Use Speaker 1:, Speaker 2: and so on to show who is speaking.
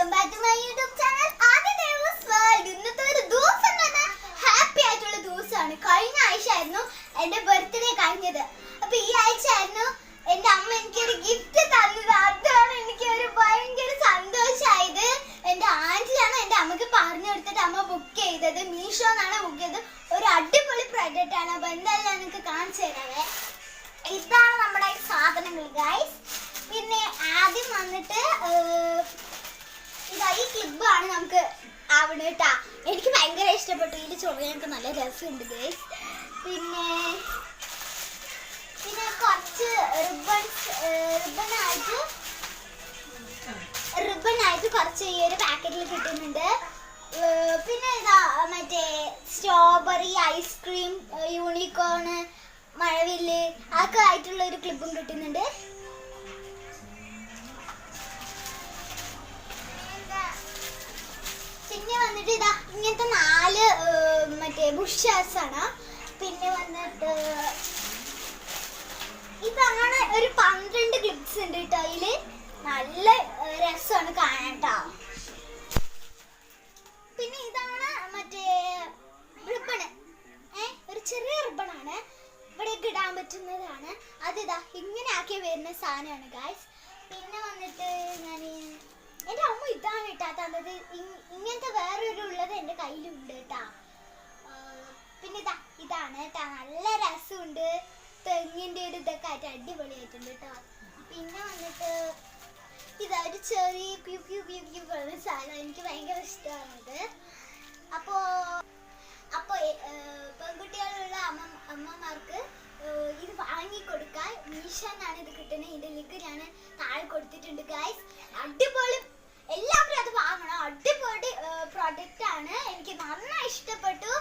Speaker 1: Welcome back to my YouTube channel Adidevas world. ഇന്നത്തെ ഒരു ദിവസം തന്നെ ഹാപ്പി ആയിട്ടുള്ള ദിവസമാണ്. കഴിഞ്ഞ ആഴ്ച ആയിരുന്നു എന്റെ ബർത്ത്ഡേ കഴിഞ്ഞത്. അപ്പൊ ഈ ആഴ്ച ആയിരുന്നു എന്റെ അമ്മ എനിക്കൊരു ഗിഫ്റ്റ് തന്നത്. അതാണ് എനിക്ക് ഒരു ഭയങ്കര സന്തോഷമായത്. എന്റെ ആന്റിയാണ് എന്റെ അമ്മക്ക് പറഞ്ഞു കൊടുത്തിട്ട് അമ്മ ബുക്ക് ചെയ്തത്. മീഷോന്നാണ് ബുക്ക് ചെയ്തത്. ഒരു അടിപൊളി പ്രൊഡക്റ്റ് ആണ്. അപ്പൊ എന്തായാലും എനിക്ക് കാണിച്ചു തരാവേ. ഇതാണ് നമ്മുടെ സാധനങ്ങൾ ഗൈസ്. പിന്നെ ആദ്യം വന്നിട്ട് ഇതാ ഈ ക്ലിപ്പാണ് നമുക്ക് ആവണ കേട്ടാ. എനിക്ക് ഭയങ്കര ഇഷ്ടപ്പെട്ടു. ഇതിൽ ചൊറിയാനൊക്കെ നല്ല രസമുണ്ട് ഗൈസ്. പിന്നെ പിന്നെ കുറച്ച് റിബണായിട്ട് കുറച്ച് ഈ ഒരു പാക്കറ്റിൽ കിട്ടുന്നുണ്ട്. പിന്നെ ഇതാ മറ്റേ സ്ട്രോബെറി ഐസ്ക്രീം, യൂണിക്കോണ്, മഴവില്ല് അതൊക്കെ ആയിട്ടുള്ള ഒരു ക്ലിപ്പും കിട്ടുന്നുണ്ട്. പിന്നെ വന്നിട്ട് ഇതാ ഇങ്ങനത്തെ 4 മറ്റേ ബുഷേഴ്സ് ആണ്. പിന്നെ വന്നിട്ട് ഇതാണ് ഒരു 12 ക്ലിപ്സ് ഉണ്ട് കേട്ടോ. അതില് നല്ല രസമാണ് കാണാൻ കേട്ടോ. പിന്നെ ഇതാണ് മറ്റേ റിബണ്. ഒരു ചെറിയ റിബണാണ്. ഇവിടെയൊക്കെ ഇടാൻ പറ്റുന്നതാണ്. അതിതാ ഇങ്ങനെ ആക്കി വരുന്ന സാധനമാണ് ഗായ്സ്. പിന്നെ വന്നിട്ട് ഞാൻ എന്റെ അമ്മ ഇതാണ് കേട്ടാ തന്നത്. ഇങ്ങനത്തെ വേറൊരു ഉള്ളത് എന്റെ കയ്യിലുണ്ട് കേട്ടാ. പിന്നെ ഇതാണ് കേട്ടാ. നല്ല രസമുണ്ട്. തെങ്ങിന്റെ ഒരു ഇതൊക്കെ ആയിട്ട് അടിപൊളിയായിട്ടുണ്ട് കേട്ടോ. പിന്നെ വന്നിട്ട് ഇതാ ഒരു ചെറിയ പ്യൂ പ്യൂ പ്യൂ പ്യൂ പോലെ സാധനം. എനിക്ക് ഭയങ്കര ഇഷ്ടമാണത്. അപ്പോ പെൺകുട്ടികളുള്ള അമ്മമാർക്ക് ഇത് വാങ്ങിക്കൊടുക്കാൻ മീഷോന്നാണ് ഇത് കിട്ടുന്നത്. ഇതിന്റെ ലിങ്ക് ഞാൻ താഴെ കൊടുത്തിട്ടുണ്ട് ഗൈസ്. അടിപൊളി, എല്ലാവരും അത് വാങ്ങണം. അടിപൊളി പ്രോഡക്റ്റ് ആണ്. എനിക്ക് നന്നായി ഇഷ്ടപ്പെട്ടു.